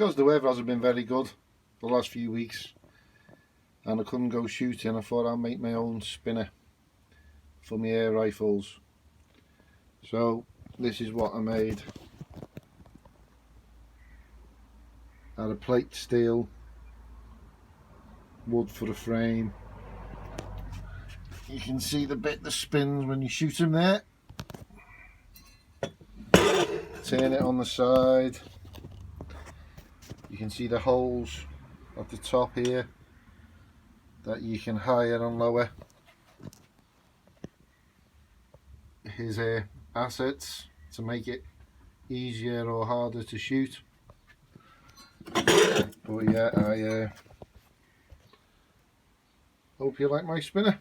because the weather hasn't been very good the last few weeks and I couldn't go shooting, I thought I'd make my own spinner for my air rifles. So this is what I made. I had a plate steel, wood for the frame. You can see the bit that spins when you shoot them there. Turn it on the side. You can see the holes at the top here that you can higher and lower his assets to make it easier or harder to shoot. But yeah, I hope you like my spinner.